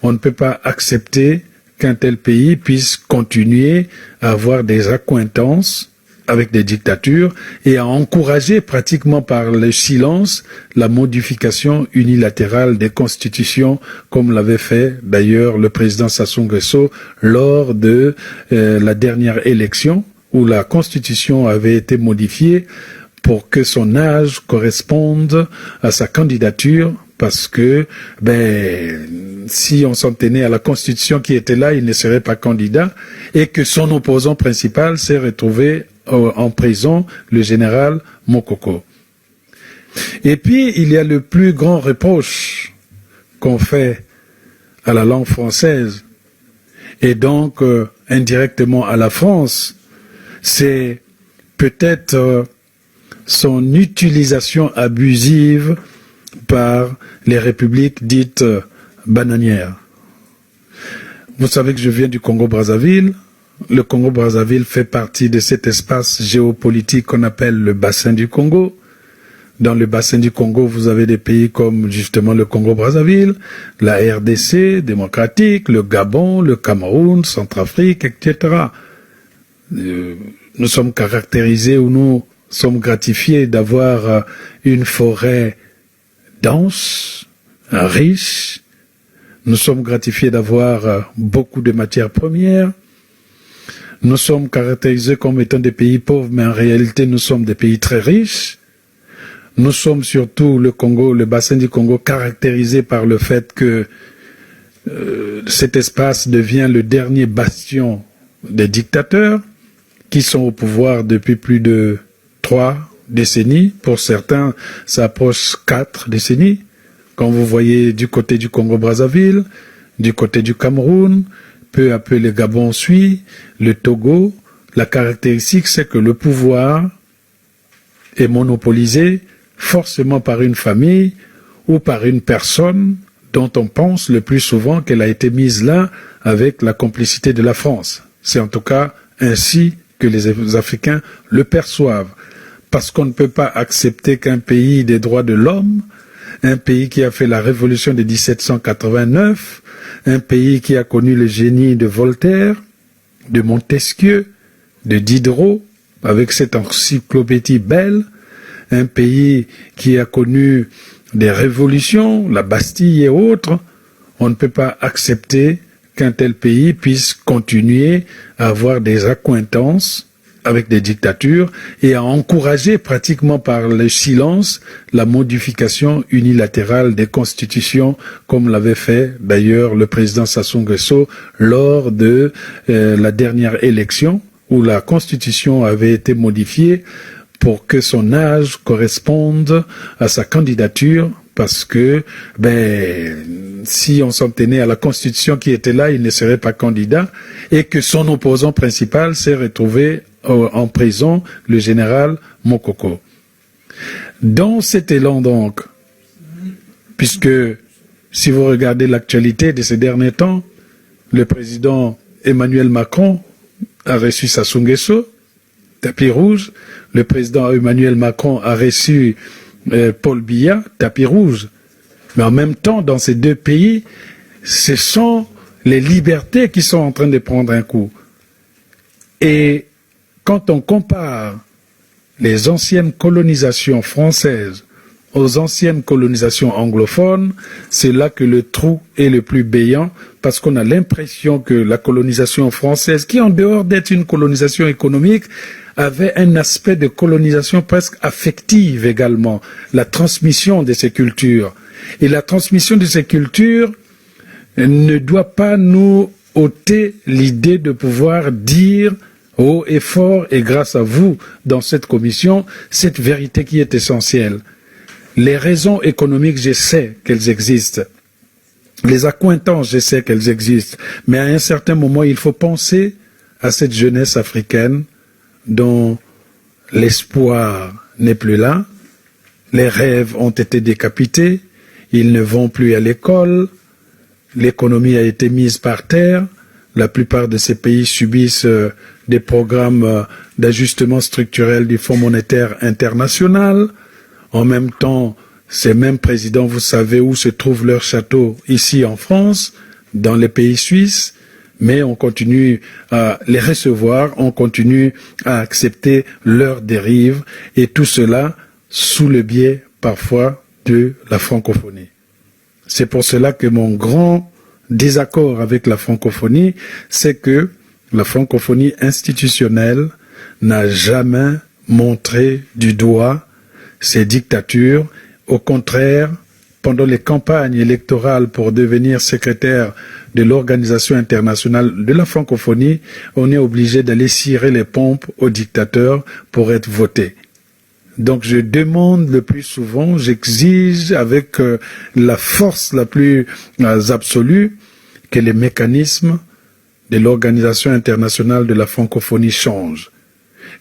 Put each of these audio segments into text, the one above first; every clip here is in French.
on ne peut pas accepter qu'un tel pays puisse continuer à avoir des accointances avec des dictatures et à encourager pratiquement par le silence la modification unilatérale des constitutions, comme l'avait fait d'ailleurs le président Sassou Nguesso lors de la dernière élection, où la constitution avait été modifiée pour que son âge corresponde à sa candidature, parce que si on s'en tenait à la constitution qui était là, il ne serait pas candidat, et que son opposant principal s'est retrouvé en prison, le général Mokoko. Et puis, il y a le plus grand reproche qu'on fait à la langue française, et donc indirectement à la France, c'est peut-être son utilisation abusive par les républiques dites bananières. Vous savez que je viens du Congo-Brazzaville. Le Congo-Brazzaville fait partie de cet espace géopolitique qu'on appelle le bassin du Congo. Dans le bassin du Congo, vous avez des pays comme justement le Congo-Brazzaville, la RDC démocratique, le Gabon, le Cameroun, Centrafrique, etc. Nous sommes caractérisés ou nous sommes gratifiés d'avoir une forêt dense, riche. Nous sommes gratifiés d'avoir beaucoup de matières premières. Nous sommes caractérisés comme étant des pays pauvres, mais en réalité, nous sommes des pays très riches. Nous sommes surtout, le Congo, le bassin du Congo, caractérisé par le fait que cet espace devient le dernier bastion des dictateurs qui sont au pouvoir depuis plus de 3 décennies. Pour certains, ça approche 4 décennies. Quand vous voyez du côté du Congo-Brazzaville, du côté du Cameroun, peu à peu le Gabon suit, le Togo, la caractéristique c'est que le pouvoir est monopolisé forcément par une famille ou par une personne dont on pense le plus souvent qu'elle a été mise là avec la complicité de la France. C'est en tout cas ainsi que les Africains le perçoivent. Parce qu'on ne peut pas accepter qu'un pays des droits de l'homme, un pays qui a fait la révolution de 1789, un pays qui a connu le génie de Voltaire, de Montesquieu, de Diderot, avec cette encyclopédie belle, un pays qui a connu des révolutions, la Bastille et autres, on ne peut pas accepter qu'un tel pays puisse continuer à avoir des accointances avec des dictatures et à encourager pratiquement par le silence la modification unilatérale des constitutions, comme l'avait fait d'ailleurs le président Sassou Nguesso lors de la dernière élection, où la constitution avait été modifiée pour que son âge corresponde à sa candidature, parce que si on s'en tenait à la constitution qui était là, il ne serait pas candidat, et que son opposant principal s'est retrouvé en prison, le général Mokoko. Dans cet élan donc, puisque si vous regardez l'actualité de ces derniers temps, le président Emmanuel Macron a reçu Sassou Nguesso, tapis rouge, le président Emmanuel Macron a reçu Paul Biya, tapis rouge. Mais en même temps, dans ces deux pays, ce sont les libertés qui sont en train de prendre un coup. Et quand on compare les anciennes colonisations françaises aux anciennes colonisations anglophones, c'est là que le trou est le plus béant, parce qu'on a l'impression que la colonisation française, qui en dehors d'être une colonisation économique, avait un aspect de colonisation presque affective également, la transmission de ces cultures. Et la transmission de ces cultures ne doit pas nous ôter l'idée de pouvoir dire haut et fort, et grâce à vous, dans cette commission, cette vérité qui est essentielle. Les raisons économiques, je sais qu'elles existent. Les accointances, je sais qu'elles existent. Mais à un certain moment, il faut penser à cette jeunesse africaine dont l'espoir n'est plus là, les rêves ont été décapités, ils ne vont plus à l'école, l'économie a été mise par terre, la plupart de ces pays subissent des programmes d'ajustement structurel du Fonds monétaire international. En même temps, ces mêmes présidents, vous savez où se trouve leur château, ici en France, dans les pays suisses, mais on continue à les recevoir, on continue à accepter leurs dérives, et tout cela sous le biais parfois de la francophonie. C'est pour cela que mon grand désaccord avec la francophonie, c'est que la francophonie institutionnelle n'a jamais montré du doigt ces dictatures. Au contraire, pendant les campagnes électorales pour devenir secrétaire de l'Organisation internationale de la francophonie, on est obligé d'aller cirer les pompes aux dictateurs pour être voté. Donc je demande le plus souvent, j'exige avec la force la plus absolue que les mécanismes de l'Organisation internationale de la francophonie changent.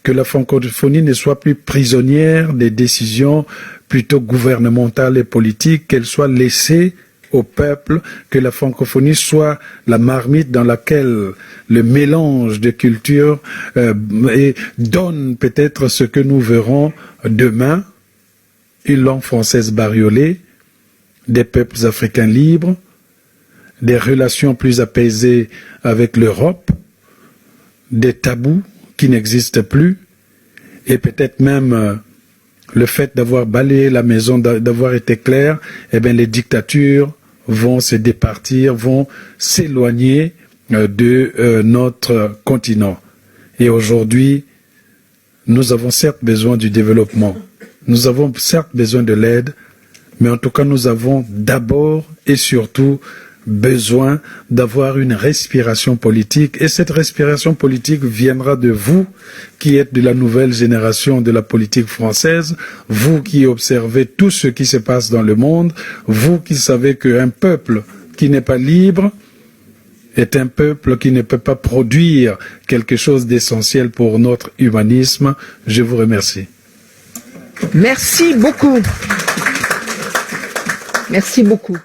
Que la francophonie ne soit plus prisonnière des décisions plutôt gouvernementales et politiques, qu'elle soit laissée au peuple, que la francophonie soit la marmite dans laquelle le mélange de cultures donne peut-être ce que nous verrons demain, une langue française bariolée, des peuples africains libres, des relations plus apaisées avec l'Europe, des tabous qui n'existent plus, et peut-être même le fait d'avoir balayé la maison, d'avoir été clair, eh bien les dictatures vont se départir, vont s'éloigner de notre continent. Et aujourd'hui, nous avons certes besoin du développement, nous avons certes besoin de l'aide, mais en tout cas nous avons d'abord et surtout besoin d'avoir une respiration politique, et cette respiration politique viendra de vous qui êtes de la nouvelle génération de la politique française, vous qui observez tout ce qui se passe dans le monde, vous qui savez qu'un peuple qui n'est pas libre est un peuple qui ne peut pas produire quelque chose d'essentiel pour notre humanisme. Je vous remercie. Merci beaucoup. Merci beaucoup.